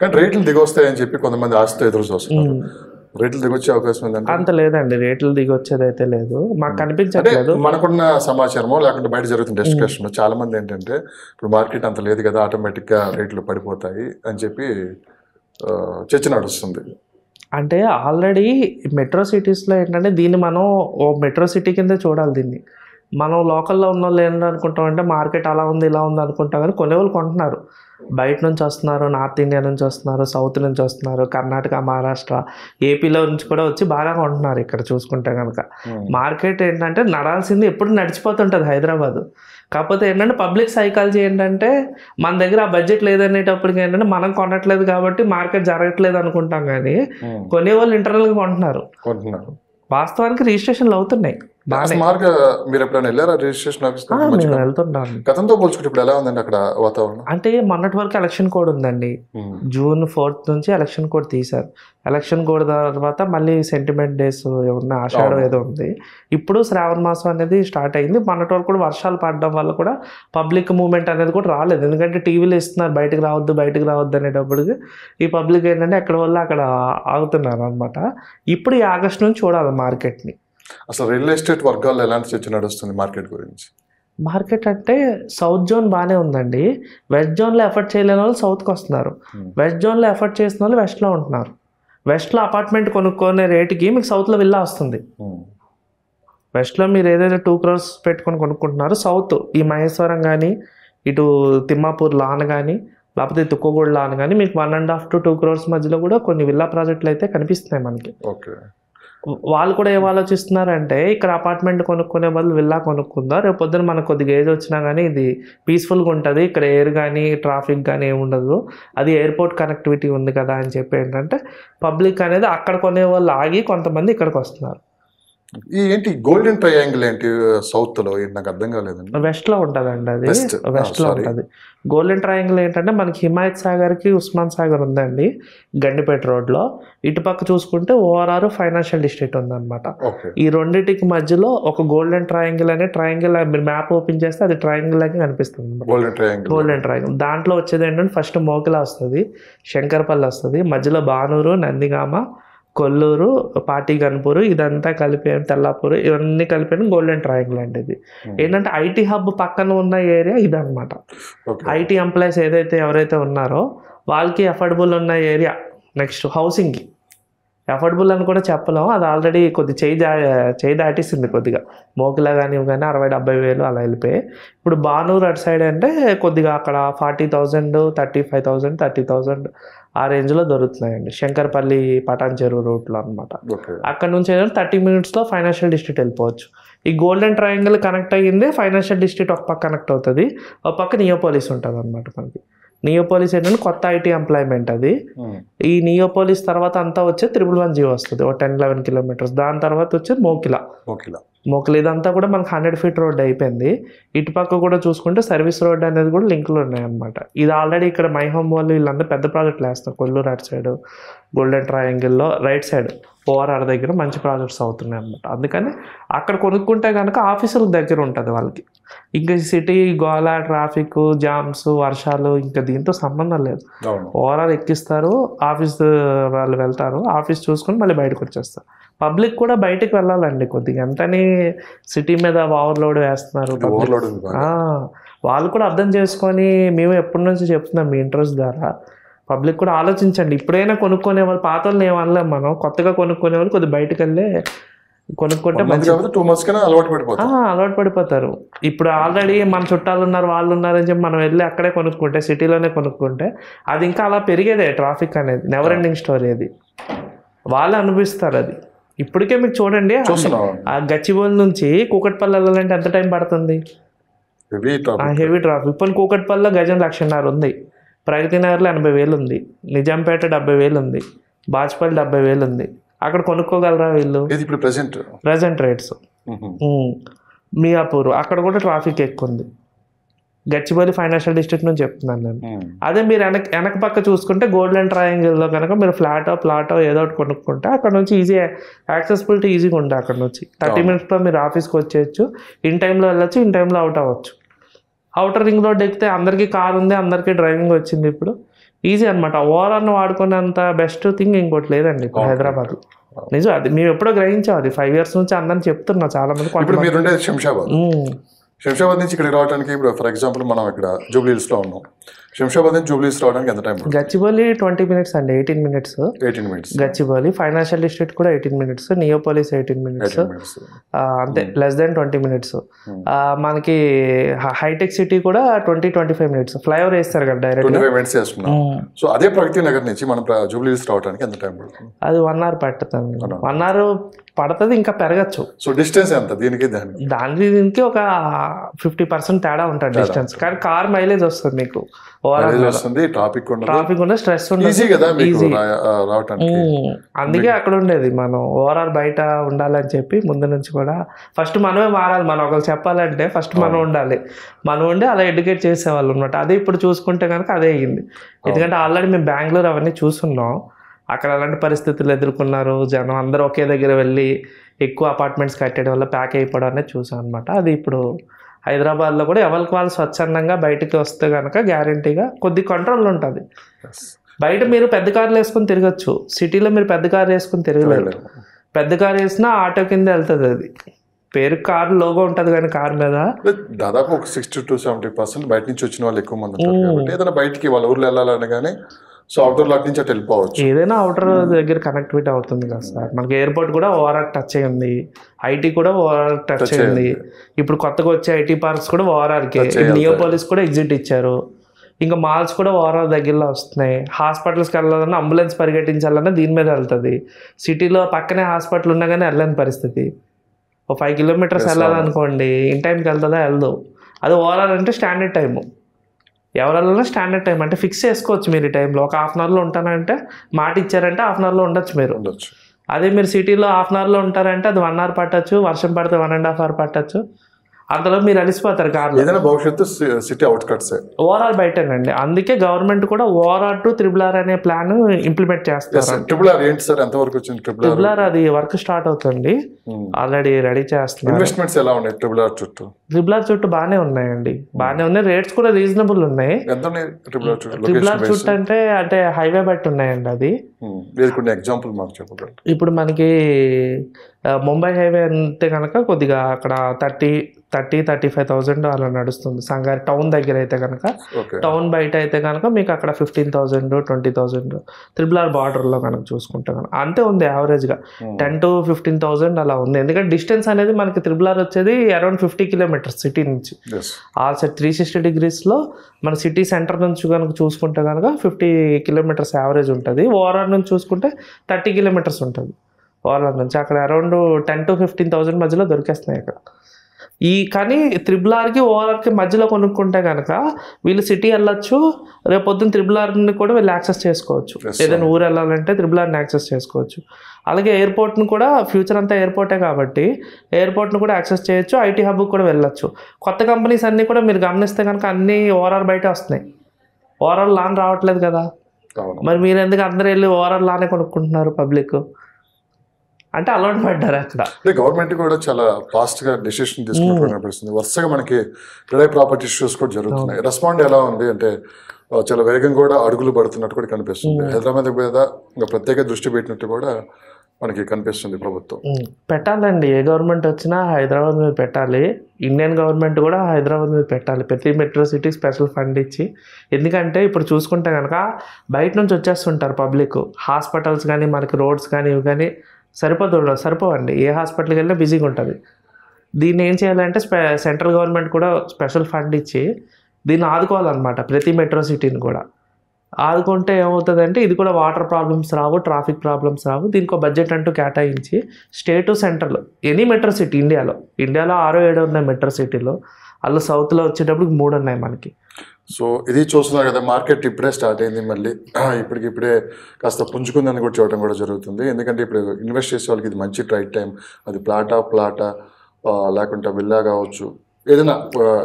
కానీ రేట్లు దిగొస్తాయని చెప్పి కొంతమంది ఆశతో ఎదురు చూస్తున్నారు. రేట్లు దిగొచ్చే అవకాశం ఉందంటే అంత లేదండి, రేట్లు దిగొచ్చేది అయితే లేదు, మాకు కనిపించట్లేదు. మనకున్న సమాచారమో లేకుంటే బయట జరుగుతున్న డిస్కషన్ చాలా మంది ఏంటంటే ఇప్పుడు మార్కెట్ అంత లేదు కదా, ఆటోమేటిక్ గా రేట్లు పడిపోతాయి అని చెప్పి చర్చ నడుస్తుంది. అంటే ఆల్రెడీ మెట్రో సిటీస్లో ఏంటంటే దీన్ని మనం ఓ మెట్రో సిటీ కింద చూడాలి. దీన్ని మనం లోకల్లో ఉన్న వాళ్ళు ఏంటంటే అనుకుంటాం అంటే మార్కెట్ అలా ఉంది ఇలా ఉంది అనుకుంటాం, కానీ కొనేవాళ్ళు కొంటున్నారు. బయట నుంచి వస్తున్నారు, నార్త్ ఇండియా నుంచి వస్తున్నారు, సౌత్ నుంచి వస్తున్నారు, కర్ణాటక, మహారాష్ట్ర, ఏపీలో నుంచి కూడా వచ్చి బాగా కొంటున్నారు. ఇక్కడ చూసుకుంటే కనుక మార్కెట్ ఏంటంటే నడాల్సింది ఎప్పుడు నడిచిపోతుంటుంది హైదరాబాద్. కాకపోతే ఏంటంటే పబ్లిక్ సైకాలజీ ఏంటంటే మన దగ్గర ఆ బడ్జెట్ లేదనేటప్పటికి ఏంటంటే మనం కొనట్లేదు కాబట్టి మార్కెట్ జరగట్లేదు అనుకుంటాం, కానీ కొనేవాళ్ళు ఇంటర్నల్గా కొంటున్నారు. వాస్తవానికి రిజిస్ట్రేషన్లు అవుతున్నాయి. మీరు ఎప్పుడైనా వెళ్ళారా రిజిస్ట్రేషన్ ఆఫీస్? మేము వెళ్తుంటాను. గతంతో పోల్చుకుంటే ఇప్పుడు ఎలా ఉందండి అక్కడ వాతావరణం? అంటే మొన్నటి వరకు ఎలక్షన్ కోడ్ ఉందండి. June 4th నుంచి ఎలక్షన్ కోడ్ తీశారు. ఎలక్షన్ కోడ్ తర్వాత మళ్ళీ సెంటిమెంట్ డేస్ ఉన్న ఆషాఢం ఏదో ఉంది. ఇప్పుడు శ్రావణ మాసం అనేది స్టార్ట్ అయింది. మొన్నటి వరకు కూడా వర్షాలు పడడం వల్ల కూడా పబ్లిక్ మూవ్మెంట్ అనేది కూడా రాలేదు. ఎందుకంటే టీవీలో ఇస్తున్నారు బయటకు రావద్దు అనేటప్పటికి ఈ పబ్లిక్ ఏంటంటే ఎక్కడ వల్ల అక్కడ ఆగుతున్నారు అనమాట. ఇప్పుడు ఈ ఆగస్టు నుంచి చూడాలి మార్కెట్ని. అసలు రియల్ ఎస్టేట్ వర్గాల్లో ఎలాంటి చర్చ నడుస్తుంది మార్కెట్ గురించి? మార్కెట్ అంటే సౌత్ జోన్ బాగానే ఉందండి. వెస్ట్ జోన్లో ఎఫర్ట్ చేయలేని వాళ్ళు సౌత్కి వస్తున్నారు. వెస్ట్ జోన్లో ఎఫర్ట్ చేసిన వాళ్ళు వెస్ట్లో ఉంటున్నారు. వెస్ట్లో అపార్ట్మెంట్ కొనుక్కునే రేటుకి మీకు సౌత్లో విల్లా వస్తుంది. వెస్ట్లో మీరు ఏదైతే 2 crores పెట్టుకొని కొనుక్కుంటున్నారో సౌత్ ఈ మహేశ్వరం కానీ ఇటు తిమ్మాపూర్ లాన్ కానీ లేకపోతే తుక్కుగూడ లాన్ కానీ మీకు 1.5 to 2 crores మధ్యలో కూడా కొన్ని విల్లా ప్రాజెక్టులు అయితే కనిపిస్తున్నాయి మనకి. వాళ్ళు కూడా ఏం ఆలోచిస్తున్నారంటే ఇక్కడ అపార్ట్మెంట్ కొనుక్కునే బదులు విల్లా కొనుక్కుందాం, రేపు పొద్దున మనకు కొద్దిగా ఏజ్ వచ్చినా కానీ ఇది పీస్ఫుల్గా ఉంటుంది, ఇక్కడ ఎయిర్ కానీ ట్రాఫిక్ కానీ ఏమి ఉండదు, అది ఎయిర్పోర్ట్ కనెక్టివిటీ ఉంది కదా అని చెప్పి ఏంటంటే పబ్లిక్ అనేది అక్కడ కొనే వాళ్ళు ఆగి కొంతమంది ఇక్కడికి వస్తున్నారు. ఏంటి గోల్డెన్ ట్రయాంగిల్ ఏంటి సౌత్ లో? నాకు అర్థం కాలేదండి. వెస్ట్ లో ఉంటుందండి, అది వెస్ట్ లో ఉంటుంది. గోల్డెన్ ట్రయాంగిల్ ఏంటంటే మనకి హిమాయత్ సాగర్ కి ఉస్మాన్ సాగర్ ఉందండి గండిపేట రోడ్ లో. ఇటుపక్క చూసుకుంటే ORR ఫైనాన్షియల్ డిస్ట్రిక్ట్ ఉందన్నమాట. ఈ రెండింటికి మధ్యలో ఒక గోల్డెన్ ట్రయాంగిల్ అనే ట్రయాంగిల్ మీరు మ్యాప్ ఓపెన్ చేస్తే అది ట్రయాంగిల్ లాగా కనిపిస్తుంది. గోల్డెన్ ట్రయాంగిల్ దాంట్లో వచ్చేది ఏంటంటే ఫస్ట్ మోకిలా వస్తుంది, శంకర్పల్లి వస్తుంది, మధ్యలో బానూరు, నందిగామ, కొల్లూరు, పాటిగన్పూర్, ఇదంతా కలిపి తెల్లాపూర్, ఇవన్నీ కలిపి గోల్డెన్ ట్రయాంగిల్ అంటే ఇది ఏంటంటే ఐటీ హబ్ పక్కన ఉన్న ఏరియా ఇదన్నమాట. ఐటీ ఎంప్లాయీస్ ఎవరైతే ఉన్నారో వాళ్ళకి అఫోర్డబుల్ ఉన్న ఏరియా. నెక్స్ట్ హౌసింగ్కి అఫోర్డబుల్ అని కూడా చెప్పలేము, అది ఆల్రెడీ కొద్ది చేయి దాటేసింది కొద్దిగా. మోకిలా కానీ ఇవి కానీ 60-70 వేలు అలా వెళ్ళిపోయి ఇప్పుడు బానూరు అటు సైడ్ అంటే కొద్దిగా అక్కడ 40,000, 35,000, 30,000 ఆ రేంజ్లో దొరుకుతున్నాయండి. శంకర్పల్లి, పటాన్ చెరువు రూట్లో అనమాట. అక్కడ నుంచి ఏంటంటే 30 minutesలో ఫైనాన్షియల్ డిస్ట్రిక్ట్ వెళ్ళిపోవచ్చు. ఈ గోల్డెన్ ట్రయాంగిల్ కనెక్ట్ అయ్యింది, ఫైనాన్షియల్ డిస్ట్రిక్ట్ ఒక పక్క కనెక్ట్ అవుతుంది, ఒక పక్క నియోపోలిస్ ఉంటుంది అనమాట. మనకి నియోపోలిస్ ఏంటంటే కొత్త ఐటీ ఎంప్లాయ్మెంట్ అది. ఈ నియోపోలిస్ తర్వాత అంతా వచ్చే 111G వస్తుంది, ఒక 10-11 kilometers. దాని తర్వాత వచ్చేది మోకిలా. ఇదంతా కూడా మనకు 100 feet రోడ్ అయిపోయింది. ఇటుపక్క కూడా చూసుకుంటే సర్వీస్ రోడ్ అనేది కూడా లింకులు ఉన్నాయన్నమాట. ఇది ఆల్రెడీ ఇక్కడ మై హోమ్ వాళ్ళు వీళ్ళందరూ పెద్ద ప్రాజెక్టులు వేస్తారు. కొల్లూరు అటు సైడ్ గోల్డెన్ ట్రయాంగిల్లో రైట్ సైడ్ ORR దగ్గర మంచి ప్రాజెక్ట్స్ అవుతున్నాయి అన్నమాట. అందుకని అక్కడ కొనుక్కుంటే కనుక ఆఫీసుల దగ్గర ఉంటుంది వాళ్ళకి. ఇంకా సిటీ గోల, ట్రాఫిక్ జామ్స్, వర్షాలు ఇంకా దీంతో సంబంధం లేదు. ORR ఎక్కిస్తారు, ఆఫీస్ వాళ్ళు వెళ్తారు, ఆఫీస్ చూసుకొని మళ్ళీ బయటకు వచ్చేస్తారు. పబ్లిక్ కూడా బయటకు వెళ్ళాలండి కొద్దిగా, ఎంతని సిటీ మీద ఓవర్లోడ్ వేస్తున్నారు. వాళ్ళు కూడా అర్థం చేసుకొని మేము ఎప్పటి నుంచి చెప్తున్నాం మీ ఇంట్రెస్ట్ ద్వారా పబ్లిక్ కూడా ఆలోచించండి. ఇప్పుడైనా కొనుక్కునే వాళ్ళు, పాత వాళ్ళని ఏమనలేం మనం, కొత్తగా కొనుక్కునే వాళ్ళు కొద్దిగా బయటకు వెళ్ళి కొనుక్కుంటే అలవాటు పడిపోతారు. ఇప్పుడు ఆల్రెడీ మన చుట్టాలు ఉన్నారు, వాళ్ళు ఉన్నారని చెప్పి మనం వెళ్ళి అక్కడే కొనుక్కుంటే, సిటీలోనే కొనుక్కుంటే అది ఇంకా అలా పెరిగేదే. ట్రాఫిక్ అనేది నెవర్ ఎండింగ్ స్టోరీ, అది వాళ్ళే అనిపిస్తారు. అది ఇప్పటికే మీకు చూడండి, ఆ గచ్చిబౌలి నుంచి కూకట్పల్లి వెళ్ళాలంటే ఎంత టైం పడుతుంది, హెవీ ట్రాఫిక్. ఇప్పుడు కూకట్పల్లిలో గజం 1,00,000 ఉంది, ప్రగతి నగర్లో 80,000 ఉంది, నిజాంపేట 70,000 ఉంది, బాజ్పల్లి 70,000 ఉంది. అక్కడ కొనుక్కోగలరా వీళ్ళు? Present rates. మియాపూర్ అక్కడ కూడా ట్రాఫిక్ ఎక్కువ ఉంది. గచ్చిబౌలి ఫైనాన్షియల్ డిస్ట్రిక్ట్ నుంచి చెప్తున్నాను నేను. అదే మీరు వెనక పక్క చూసుకుంటే గోల్డెన్ ట్రయాంగిల్లో కనుక మీరు ప్లాటో ఏదో ఒకటి కొనుక్కుంటే అక్కడ నుంచి ఈజీ యాక్సెసిబిలిటీ ఈజీగా ఉంటుంది. అక్కడ నుంచి 30 minutesలో మీరు ఆఫీస్కి వచ్చేయచ్చు, ఇన్ టైంలో వెళ్ళచ్చు, ఇన్ టైంలో అవుట్ అవ్వచ్చు. అవుటర్ రింగ్ రోడ్ ఎక్కితే అందరికీ కార్ ఉంది, అందరికీ డ్రైవింగ్ వచ్చింది. ఇప్పుడు ఈజీ అనమాట. ఓఆర్ఆర్ని వాడుకునేంత బెస్ట్ థింగ్ ఇంకోటి లేదండి ఇప్పుడు హైదరాబాద్. నిజం, అది మేము ఎప్పుడో గ్రహించాం. అది 5 years నుంచి అందరిని చెప్తున్నా చాలా మంది. ఇప్పుడు మీరు ఉండేది శంషాబాద్ నుంచి ఇక్కడికి రావడానికి ఇప్పుడు ఫర్ ఎగ్జాంపుల్ మనం ఇక్కడ జూబ్లీ హిల్స్లో ఉన్నాం. శంషాబాద్ నుంచి జూబ్లీ హిల్స్ రావడానికి ఎంత టైం? గచ్చిబౌలి 20 minutes అండి, 18 minutes. 18 minutes. Gachibowli financial district కూడా 18 minutes, నియోపోలిస్ 18 minutes. అంతే, less than 20 minutes. మనకి హైటెక్ సిటీ కూడా 20-25 minutes. ఫ్లైఓవర్ వేస్తారు కదా డైరెక్ట్. 25 minutes వేసుకున్నాం. సో అదే ప్రగతి నగర్ నుంచి మనం జూబ్లీ హిల్స్ రావడానికి ఎంత టైం పడుతుంది? అది 1 hour పడుతుంది. 1 hour పడుతుంది, ఇంకా పెరగచ్చు. సో డిస్టెన్స్ ఎంత దీనికి దీనికి ఒక 50% తేడా ఉంటుంది డిస్టెన్స్. కానీ కార్ మైలేజ్ వస్తుంది మీకు, ట్రాఫిక్ ఉండదు, స్ట్రెస్ ఉండదు, ఈజీ. అందుకే అక్కడ ఉండేది మనం ఓవరాల్ బయట ఉండాలని చెప్పి ముందు నుంచి కూడా ఫస్ట్ మనమే మారాలి. మనం ఒకరు చెప్పాలంటే ఫస్ట్ మనం ఉండాలి. మనం ఉండి అలా ఎడ్యుకేట్ చేసేవాళ్ళు అనమాట. అదే ఇప్పుడు చూసుకుంటే కనుక అదే అయ్యింది. ఎందుకంటే ఆల్రెడీ మేము బెంగళూరు అవన్నీ చూస్తున్నాం. అక్కడ అలాంటి పరిస్థితులు ఎదుర్కొన్నారు జనం. అందరూ ఒకే దగ్గర వెళ్ళి ఎక్కువ అపార్ట్మెంట్స్ కట్టడం వల్ల ప్యాక్ అయిపోవడం అనేది చూసాం అనమాట. అది ఇప్పుడు హైదరాబాద్లో కూడా ఎవరికి వాళ్ళు స్వచ్ఛందంగా బయటికి వస్తే కనుక గ్యారంటీగా కొద్ది కంట్రోల్ ఉంటుంది. బయట మీరు పెద్ద కార్లు వేసుకొని తిరగచ్చు, సిటీలో మీరు పెద్ద కార్ వేసుకొని తిరగలేరు. పెద్ద కార్ వేసినా ఆటో కింద వెళ్తుంది. అది పేరు కారు లోగో ఉంటుంది కానీ కార్ మీద దాదాపు ఒక 60-70% బయట నుంచి వచ్చిన వాళ్ళు ఎక్కువ మంది ఉంటారు కాబట్టి ఏదైనా బయటికి వాళ్ళ ఊర్లో వెళ్ళాలని కానీ సో అవుటర్ లాట్ నుంచి అటు వెళ్ళిపోవచ్చు. ఏదైనా అవుటర్ దగ్గర కనెక్టివిటీ అవుతుంది కదా సార్. మనకి ఎయిర్పోర్ట్ కూడా ఓఆర్ఆర్ టచ్ అయ్యింది, ఐటీ కూడా ఓఆర్ఆర్ టచ్ అయ్యింది. ఇప్పుడు కొత్తగా వచ్చే ఐటీ పార్క్స్ కూడా ఓఆర్ఆర్కే, నియోపోలిస్ కూడా ఎగ్జిట్ ఇచ్చారు. ఇంకా మాల్స్ కూడా ఓఆర్ఆర్ దగ్గరలో వస్తున్నాయి. హాస్పిటల్స్కి వెళ్ళాలన్నా అంబులెన్స్ పరిగెట్టించాలన్నా దీని మీద వెళ్తుంది. సిటీలో పక్కనే హాస్పిటల్ ఉన్నా కానీ వెళ్ళని పరిస్థితి. ఒక 5 kilometers వెళ్ళాలనుకోండి, ఇన్ టైంకి వెళ్తుందా వెళ్దు. అది ఓఆర్ఆర్ అంటే స్టాండర్డ్ టైము. ఎవరన్నా స్టాండర్డ్ టైం అంటే ఫిక్స్ చేసుకోవచ్చు. మీరు ఈ టైంలో ఒక 1/2 hourలో ఉంటానంటే మాట ఇచ్చారంటే 1/2 hourలో ఉండొచ్చు మీరు. అదే మీరు సిటీలో 1/2 hourలో ఉంటారంటే అది 1 hour పట్టచ్చు, వర్షం పడితే 1.5 hour పట్టచ్చు. అంతలో మీరు అలిసిపోతారు కార్లో. ఏదైనా భవిష్యత్తు సిటీ అవుట్‌కట్స్ ఓవరాల్ బయటేనండి. అందుకే గవర్నమెంట్ కూడా ఓఆర్ఆర్ టు RRR అనే ప్లాన్ ఇంప్లిమెంట్ చేస్తారు. RRR ఏంటి సార్, ఎంత వరకు వచ్చింది RRR? అది వర్క్ స్టార్ట్ అవుతుంది, ఆల్రెడీ రెడీ చేస్తున్నారు. ఇన్వెస్ట్మెంట్స్ ఎలా ఉన్నాయి RRR చుట్టూ? RRR చుట్టూ బాగానే ఉన్నాయండి, బాగానే ఉన్నాయి. రేట్స్ కూడా రీజనబుల్ ఉన్నాయి. ఎంత ఉన్నాయి RRR చుట్టూ? అంటే హైవే బట్టి ఉన్నాయండి. అది ఎగ్జాంపుల్ మాకు చెప్పగలరు? ఇప్పుడు మనకి ముంబై హైవే అంటే కనుక కొద్దిగా అక్కడ 30,000-35,000 అలా నడుస్తుంది. సంగారి టౌన్ దగ్గర అయితే కనుక. టౌన్ బయట అయితే కనుక మీకు అక్కడ 15,000, 20,000. RRR బార్డర్లో కనుక చూసుకుంటే కనుక అంతే ఉంది యావరేజ్గా 10,000-15,000 అలా ఉంది. ఎందుకంటే డిస్టెన్స్ అనేది మనకి RRR వచ్చేది అరౌండ్ 50 kilometers సిటీ నుంచి. ఆల్ సెట్ 360 degreesలో మన సిటీ సెంటర్ నుంచి కనుక చూసుకుంటే కనుక 50 kilometers యావరేజ్ ఉంటుంది. ఓఆర్ఆర్ నుంచి చూసుకుంటే 30 kilometers ఉంటుంది. ఓఆర్ఆర్ నుంచి అక్కడ అరౌండ్ 10,000-15,000 మధ్యలో దొరికేస్తున్నాయి అక్కడ. కానీ RRRకి ఓఆర్ఆర్కి మధ్యలో కొనుక్కుంటే కనుక వీళ్ళు సిటీ వెళ్ళొచ్చు, రేపు పొద్దున్న RRRని కూడా వీళ్ళు యాక్సెస్ చేసుకోవచ్చు. ఏదైనా ఊరు వెళ్ళాలంటే RRRని యాక్సెస్ చేసుకోవచ్చు. అలాగే ఎయిర్పోర్ట్ని కూడా, ఫ్యూచర్ అంతా ఎయిర్పోర్టే కాబట్టి ఎయిర్పోర్ట్ని కూడా యాక్సెస్ చేయొచ్చు, ఐటీ హబ్కి కూడా వెళ్ళొచ్చు. కొత్త కంపెనీస్ అన్నీ కూడా మీరు గమనిస్తే కనుక అన్నీ ఓఆర్ఆర్ బయటే వస్తున్నాయి. ఓఆర్ఆర్ లాన్ రావట్లేదు కదా, మరి మీరు ఎందుకు అందరూ వెళ్ళి ఓఆర్ఆర్ లానే కొనుక్కుంటున్నారు పబ్లిక్ అంటే అలవాటు పడ్డారు అక్కడ. గవర్నమెంట్ కూడా చాలా ఫాస్ట్ గా డెసిషన్ తీసుకున్నట్టు కనిపిస్తుంది. వరుసగా మనకి ప్రాపర్టీ ఇష్యూస్ కూడా జరుగుతున్నాయి. రెస్పాండ్ ఎలా ఉంది అంటే చాలా వేగంగా కూడా అడుగులు పడుతున్నట్టు కూడా కనిపిస్తుంది. హైదరాబాద్ మీద ఇంకా ప్రత్యేక దృష్టి పెట్టినట్టు కూడా మనకి కనిపిస్తుంది ప్రభుత్వం. పెట్టాలండి, ఏ గవర్నమెంట్ వచ్చినా హైదరాబాద్ మీద పెట్టాలి. ఇండియన్ గవర్నమెంట్ కూడా హైదరాబాద్ మీద పెట్టాలి. ప్రతి మెట్రో సిటీ స్పెషల్ ఫండ్ ఇచ్చి. ఎందుకంటే ఇప్పుడు చూసుకుంటే కనుక బయట నుంచి వచ్చేస్తుంటారు పబ్లిక్. హాస్పిటల్స్ కానీ మనకి రోడ్స్ కానీ ఇవి కానీ సరిపోవండి. ఏ హాస్పిటల్కి వెళ్ళినా బిజీగా ఉంటుంది. దీన్ని ఏం చేయాలంటే సెంట్రల్ గవర్నమెంట్ కూడా స్పెషల్ ఫండ్ ఇచ్చి దీన్ని ఆదుకోవాలన్నమాట. ప్రతి మెట్రో సిటీని కూడా ఆదుకుంటే ఏమవుతుందంటే ఇది కూడా వాటర్ ప్రాబ్లమ్స్ రావు, ట్రాఫిక్ ప్రాబ్లమ్స్ రావు. దీనికి బడ్జెట్ అంటూ కేటాయించి state central any metro city ఇండియాలో 6-7 ఉన్నాయి మెట్రో సిటీలో. అలా సౌత్లో వచ్చేటప్పుడు 3 ఉన్నాయి మనకి. సో ఇది చూస్తున్నారు కదా, మార్కెట్ ఇప్పుడే స్టార్ట్ అయింది. మళ్ళీ ఇప్పుడే కాస్త పుంజుకుందని కూడా చూడటం కూడా జరుగుతుంది. ఎందుకంటే ఇప్పుడు ఇన్వెస్ట్ చేసే వాళ్ళకి ఇది మంచి రైట్ టైం. అది ప్లాటా లేకుంటే విల్లా కావచ్చు, ఏదైనా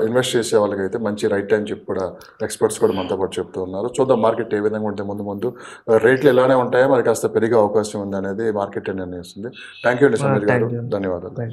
ఇన్వెస్ట్ చేసే వాళ్ళకి అయితే మంచి రైట్ టైం చెప్పి కూడా ఎక్స్పర్ట్స్ కూడా మనతో పాటు చెప్తూ ఉన్నారు. చూద్దాం మార్కెట్ ఏ విధంగా ఉంటే ముందు రేట్లు ఎలానే ఉంటాయో మరి కాస్త పెరిగే అవకాశం ఉంది అనేది మార్కెట్ నిర్ణయిస్తుంది. థ్యాంక్ యూ అండి సమీర్ గారు, ధన్యవాదాలు.